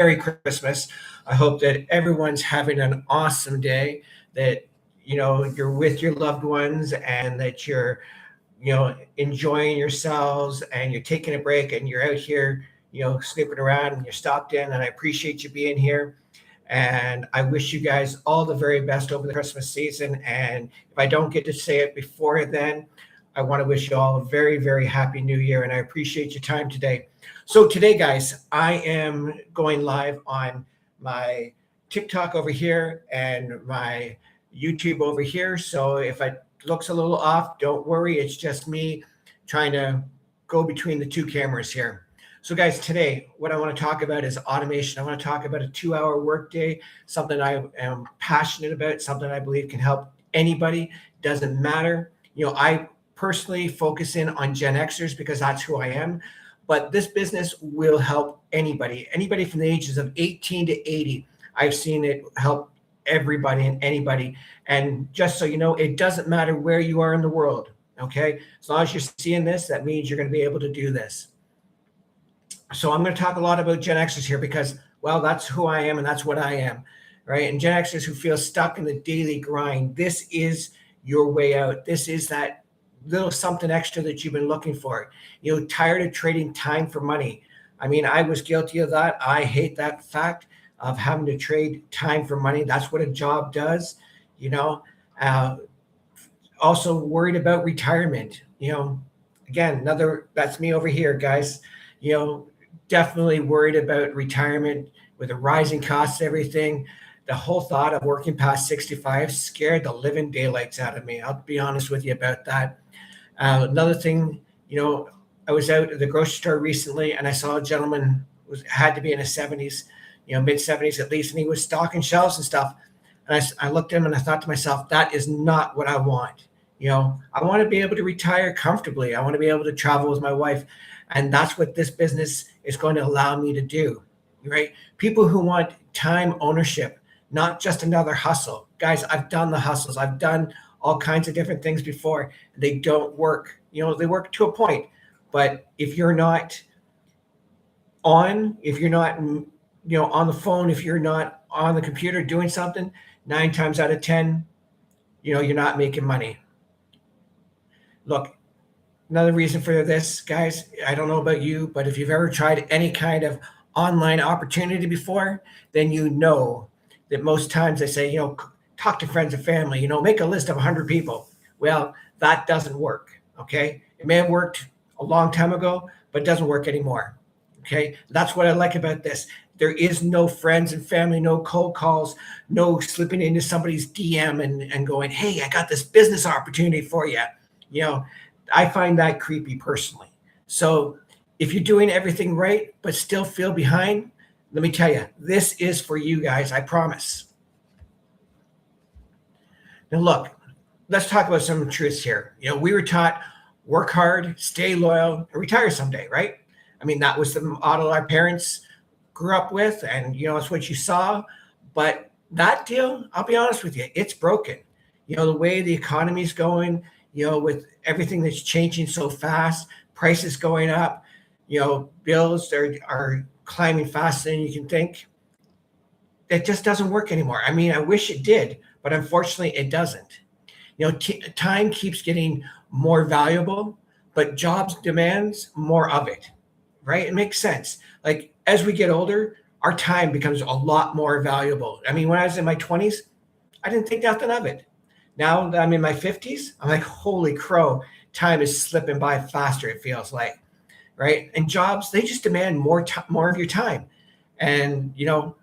Merry Christmas. I hope that everyone's having an awesome day, that you're with your loved ones and that you're enjoying yourselves and you're taking a break and you're out here, snooping around and you're stopped in. And I appreciate you being here. And I wish you guys all the very best over the Christmas season. And if I don't get to say it before then, I want to wish you all a very, very happy new year. And I appreciate your time today. So today, guys, I am going live on my TikTok over here and my YouTube over here. So if it looks a little off, don't worry. It's just me trying to go between the two cameras here. So guys, today, what I want to talk about is automation. I want to talk about a 2-hour workday, something I am passionate about, something I believe can help anybody. Doesn't matter. I personally focus in on Gen Xers because that's who I am. But this business will help anybody from the ages of 18 to 80. I've seen it help everybody and anybody. And just so you know, it doesn't matter where you are in the world. Okay. As long as you're seeing this, that means you're going to be able to do this. So I'm going to talk a lot about Gen Xers here because, well, that's who I am and that's what I am, right? And Gen Xers who feel stuck in the daily grind, this is your way out. This is that little something extra that you've been looking for. Tired of trading time for money. I mean, I was guilty of that. I hate that fact of having to trade time for money. That's what a job does, Also worried about retirement, again, that's me over here, guys, definitely worried about retirement with the rising costs, everything. The whole thought of working past 65 scared the living daylights out of me. I'll be honest with you about that. Another thing, I was out at the grocery store recently and I saw a gentleman who had to be in his 70s, mid 70s at least, and he was stocking shelves and stuff. And I looked at him and I thought to myself, that is not what I want. I want to be able to retire comfortably. I want to be able to travel with my wife. And that's what this business is going to allow me to do, right? People who want time ownership, not just another hustle. Guys, I've done the hustles. I've done all kinds of different things before. They don't work. They work to a point. But if you're not on, if you're not, on the phone, if you're not on the computer doing something, 9 times out of 10, you're not making money. Look, another reason for this, guys, I don't know about you, but if you've ever tried any kind of online opportunity before, then you know that most times they say, talk to friends and family, make a list of 100 people. Well, that doesn't work, okay? It may have worked a long time ago, but it doesn't work anymore, okay? That's what I like about this. There is no friends and family, no cold calls, no slipping into somebody's DM and going, hey, I got this business opportunity for you. I find that creepy personally. So if you're doing everything right, but still feel behind, let me tell you, this is for you guys, I promise. Now look, let's talk about some truths here. We were taught work hard, stay loyal, and retire someday, right? I mean, that was the model our parents grew up with, and it's what you saw. But that deal, I'll be honest with you, it's broken. The way the economy's going, with everything that's changing so fast, prices going up, bills are climbing faster than you can think. It just doesn't work anymore. I mean, I wish it did, but unfortunately it doesn't. Time keeps getting more valuable, but jobs demands more of it, right? It makes sense. Like as we get older, our time becomes a lot more valuable. I mean, when I was in my 20s, I didn't think nothing of it. Now that I'm in my 50s, I'm like, holy crow, time is slipping by faster, it feels like, right? And jobs, they just demand more of your time. And,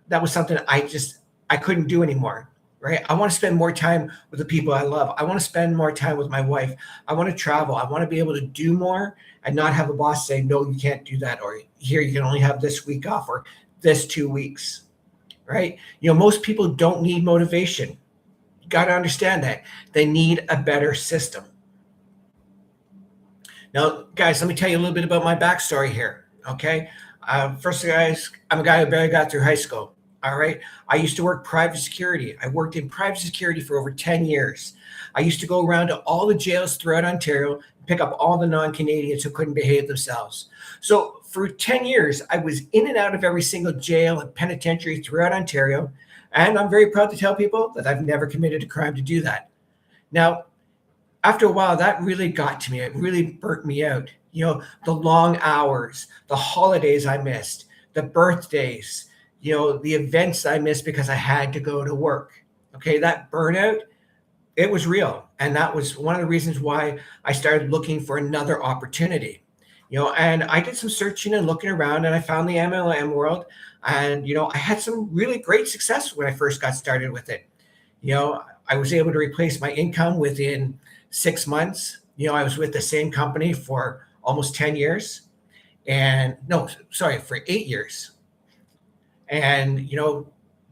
that was something I couldn't do anymore, right? I want to spend more time with the people I love. I want to spend more time with my wife. I want to travel. I want to be able to do more and not have a boss say, no, you can't do that. Or here, you can only have this week off or this 2 weeks, right? Most people don't need motivation. Got to understand that they need a better system. Now, guys, let me tell you a little bit about my backstory here. Okay. First, guys, I'm a guy who barely got through high school. All right. I used to work private security. I worked in private security for over 10 years. I used to go around to all the jails throughout Ontario, pick up all the non-Canadians who couldn't behave themselves. So for 10 years, I was in and out of every single jail and penitentiary throughout Ontario. And I'm very proud to tell people that I've never committed a crime to do that. Now, after a while, that really got to me. It really burnt me out. The long hours, the holidays I missed, the birthdays, the events I missed because I had to go to work. Okay, that burnout, it was real. And that was one of the reasons why I started looking for another opportunity. And I did some searching and looking around and I found the MLM world. And, I had some really great success when I first got started with it. I was able to replace my income within 6 months. I was with the same company for almost 10 years. And no, sorry, for 8 years. And,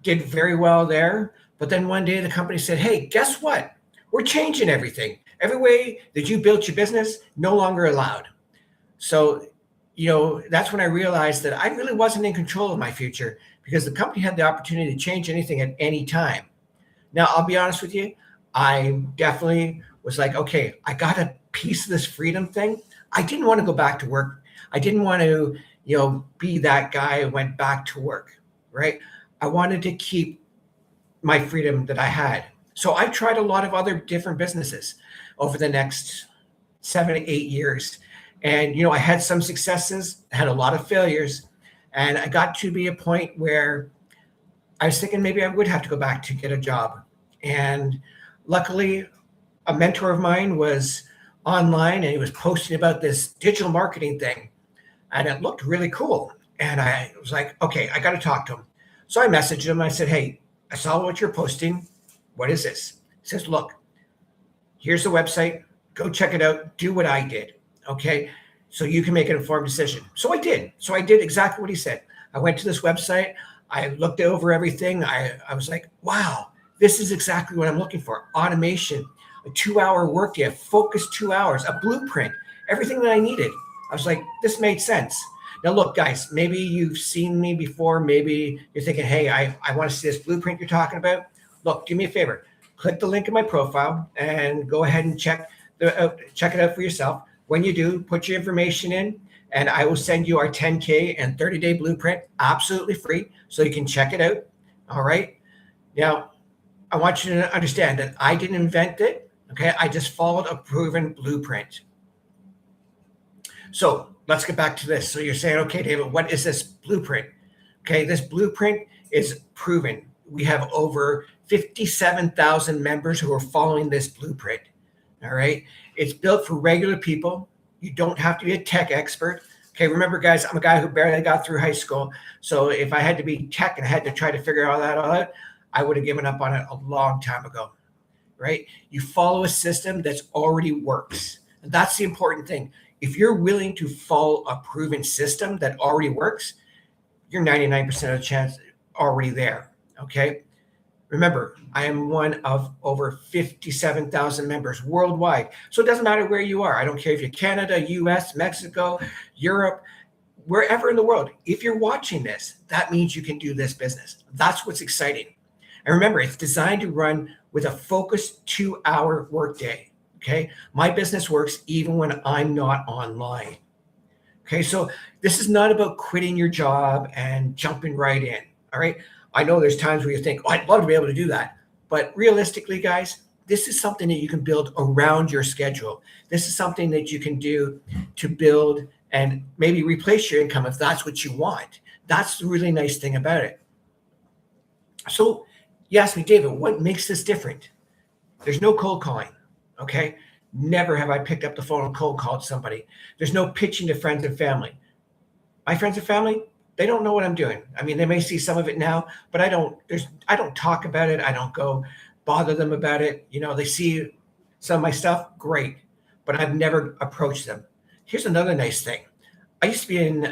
did very well there. But then one day the company said, hey, guess what? We're changing everything. Every way that you built your business, no longer allowed. So, that's when I realized that I really wasn't in control of my future because the company had the opportunity to change anything at any time. Now, I'll be honest with you, I definitely was like, okay, I got a piece of this freedom thing. I didn't want to go back to work. I didn't want to, be that guy who went back to work, right? I wanted to keep my freedom that I had. So I tried a lot of other different businesses over the next 7 to 8 years. And, I had some successes, had a lot of failures. And I got to be a point where I was thinking maybe I would have to go back to get a job. And luckily, a mentor of mine was online and he was posting about this digital marketing thing. And it looked really cool. And I was like, okay, I got to talk to him. So I messaged him. I said, hey, I saw what you're posting. What is this? He says, look, here's the website. Go check it out. Do what I did. Okay. So you can make an informed decision. So I did. So I did exactly what he said. I went to this website. I looked over everything. I was like, wow, this is exactly what I'm looking for. Automation, a 2-hour workday, a focused 2 hours, a blueprint, everything that I needed. I was like, this made sense. Now, look, guys, maybe you've seen me before. Maybe you're thinking, hey, I want to see this blueprint you're talking about. Look, do me a favor. Click the link in my profile and go ahead and check it out for yourself. When you do, put your information in, and I will send you our 10K and 30-day blueprint absolutely free so you can check it out. All right. Now, I want you to understand that I didn't invent it. Okay. I just followed a proven blueprint. So let's get back to this. So you're saying, okay, David, what is this blueprint? Okay. This blueprint is proven. We have over 57,000 members who are following this blueprint. All right. It's built for regular people. You don't have to be a tech expert. Okay. Remember, guys, I'm a guy who barely got through high school. So if I had to be tech and I had to try to figure all that out, I would have given up on it a long time ago. Right. You follow a system that's already works. And that's the important thing. If you're willing to follow a proven system that already works, you're 99% of the chance already there. Okay. Remember, I am one of over 57,000 members worldwide. So it doesn't matter where you are. I don't care if you're Canada, US, Mexico, Europe, wherever in the world. If you're watching this, that means you can do this business. That's what's exciting. And remember, it's designed to run with a focused 2-hour workday. Okay. My business works even when I'm not online. Okay. So this is not about quitting your job and jumping right in. All right. I know there's times where you think, oh, I'd love to be able to do that. But realistically, guys, this is something that you can build around your schedule. This is something that you can do to build and maybe replace your income if that's what you want. That's the really nice thing about it. So you ask me, David, what makes this different? There's no cold calling. Okay. Never have I picked up the phone and cold called somebody. There's no pitching to friends and family. My friends and family, they don't know what I'm doing. I mean, they may see some of it now, but I don't talk about it. I don't go bother them about it. They see some of my stuff, great, but I've never approached them. Here's another nice thing. I used to be in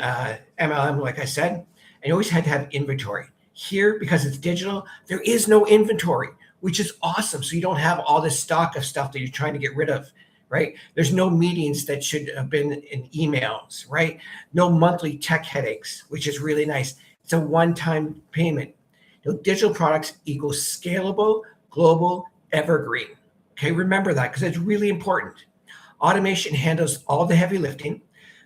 MLM, like I said, and you always had to have inventory. Here, because it's digital, there is no inventory, which is awesome. So you don't have all this stock of stuff that you're trying to get rid of. Right? There's no meetings that should have been in emails, right? No monthly tech headaches, which is really nice. It's a one-time payment. Digital products equals scalable, global, evergreen. Okay, remember that because it's really important. Automation handles all the heavy lifting.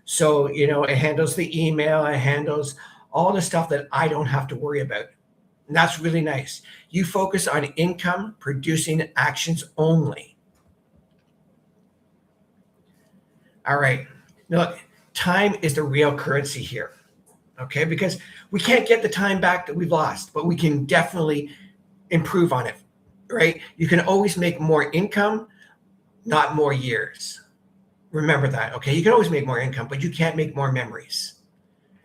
So, it handles the email, it handles all the stuff that I don't have to worry about. And that's really nice. You focus on income producing actions only. All right. Now, look, time is the real currency here. Okay. Because we can't get the time back that we've lost, but we can definitely improve on it. Right. You can always make more income, not more years. Remember that. Okay. You can always make more income, but you can't make more memories.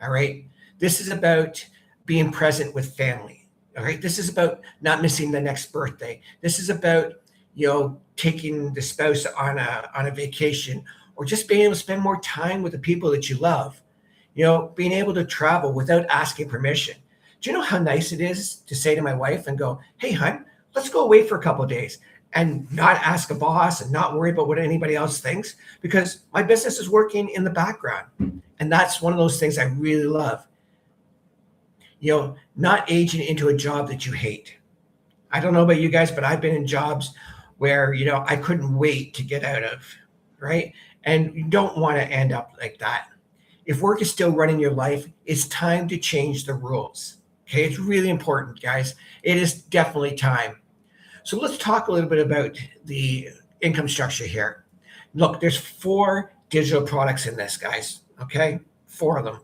All right. This is about being present with family. All right. This is about not missing the next birthday. This is about, taking the spouse on a vacation, or just being able to spend more time with the people that you love. Being able to travel without asking permission. Do you know how nice it is to say to my wife and go, "Hey, hon, let's go away for a couple of days," and not ask a boss and not worry about what anybody else thinks, because my business is working in the background. And that's one of those things I really love. Not aging into a job that you hate. I don't know about you guys, but I've been in jobs where, I couldn't wait to get out of, right? And you don't want to end up like that. If work is still running your life, it's time to change the rules. Okay, it's really important, guys. It is definitely time. So let's talk a little bit about the income structure here. Look, there's 4 digital products in this, guys. Okay, 4 of them,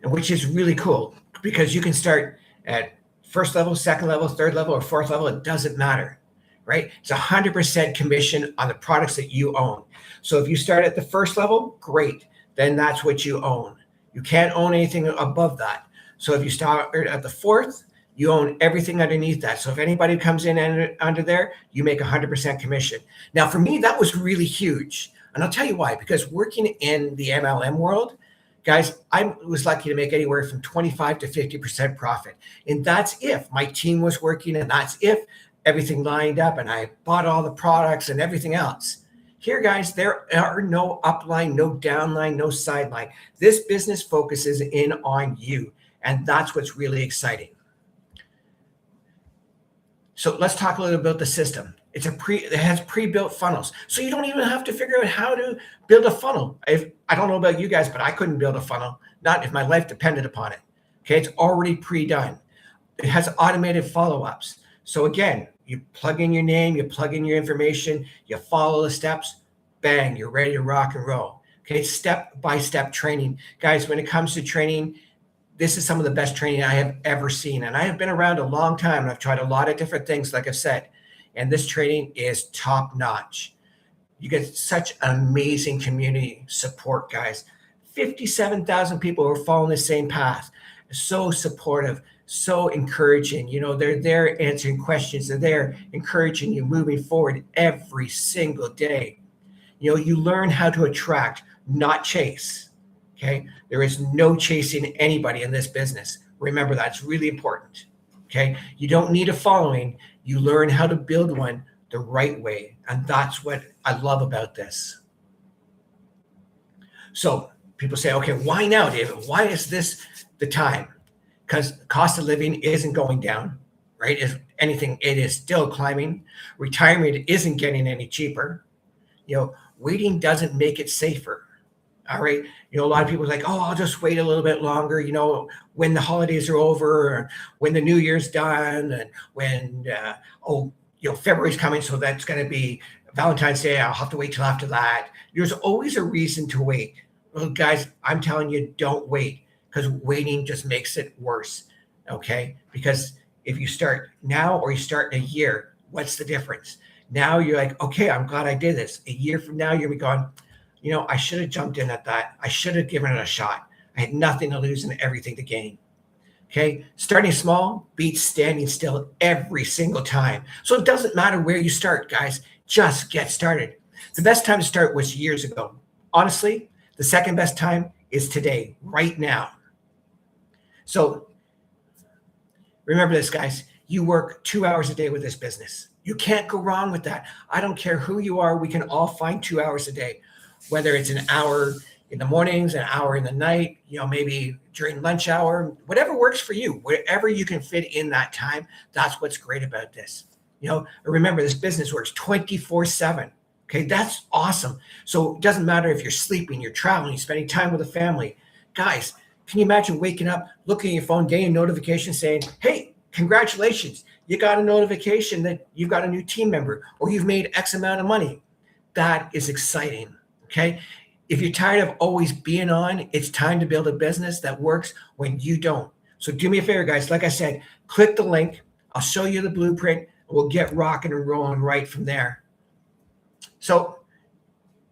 and which is really cool because you can start at first level, second level, third level, or fourth level. It doesn't matter, right? It's 100% commission on the products that you own. So if you start at the first level, great. Then that's what you own. You can't own anything above that. So if you start at the fourth, you own everything underneath that. So if anybody comes in under there, you make 100% commission. Now, for me, that was really huge. And I'll tell you why, because working in the MLM world, guys, I was lucky to make anywhere from 25 to 50% profit. And that's if my team was working, and that's if everything lined up and I bought all the products and everything else. Here, guys, there are no upline, no downline, no sideline. This business focuses in on you. And that's what's really exciting. So let's talk a little about the system. It has pre-built funnels. So you don't even have to figure out how to build a funnel. I don't know about you guys, but I couldn't build a funnel, not if my life depended upon it. Okay, it's already pre-done. It has automated follow-ups. So again, you plug in your name, you plug in your information, you follow the steps, bang, you're ready to rock and roll. Okay, step-by-step training. Guys, when it comes to training, this is some of the best training I have ever seen. And I have been around a long time, and I've tried a lot of different things, like I've said. And this training is top notch. You get such amazing community support, guys. 57,000 people are following the same path. So supportive, so encouraging. They're there answering questions. They're there encouraging you moving forward every single day. You learn how to attract, not chase. Okay. There is no chasing anybody in this business. Remember, that's really important. Okay. You don't need a following. You learn how to build one the right way. And that's what I love about this. So people say, okay, why now, David? Why is this the time? Because cost of living isn't going down, right? If anything, it is still climbing. Retirement isn't getting any cheaper. Waiting doesn't make it safer. All right. A lot of people are like, oh, I'll just wait a little bit longer, when the holidays are over, or when the New Year's done, and when, February's coming. So that's going to be Valentine's Day. I'll have to wait till after that. There's always a reason to wait. Well, guys, I'm telling you, don't wait, because waiting just makes it worse. Okay. Because if you start now or you start in a year, what's the difference? Now you're like, okay, I'm glad I did this. A year from now, you'll be going, I should have jumped in at that. I should have given it a shot. I had nothing to lose and everything to gain. Okay. Starting small beats standing still every single time. So it doesn't matter where you start, guys. Just get started. The best time to start was years ago. Honestly, the second best time is today, right now. So remember this, guys. You work 2 hours a day with this business. You can't go wrong with that. I don't care who you are. We can all find 2 hours a day. Whether it's an hour in the mornings, an hour in the night, maybe during lunch hour, whatever works for you, wherever you can fit in that time, that's what's great about this. Remember, this business works 24/7. Okay, that's awesome. So it doesn't matter if you're sleeping, you're traveling, you're spending time with the family. Guys, can you imagine waking up, looking at your phone, getting a notification saying, hey, congratulations, you got a notification that you've got a new team member or you've made X amount of money. That is exciting. Okay. If you're tired of always being on, it's time to build a business that works when you don't. So do me a favor, guys. Like I said, click the link. I'll show you the blueprint. We'll get rocking and rolling right from there. So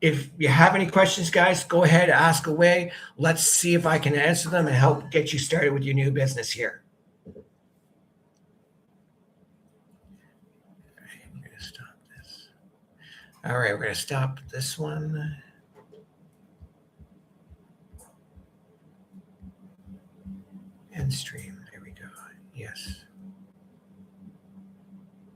if you have any questions, guys, go ahead, ask away. Let's see if I can answer them and help get you started with your new business here. I'm going to stop this. All right, we're going to stop this one. End stream. There we go. Yes.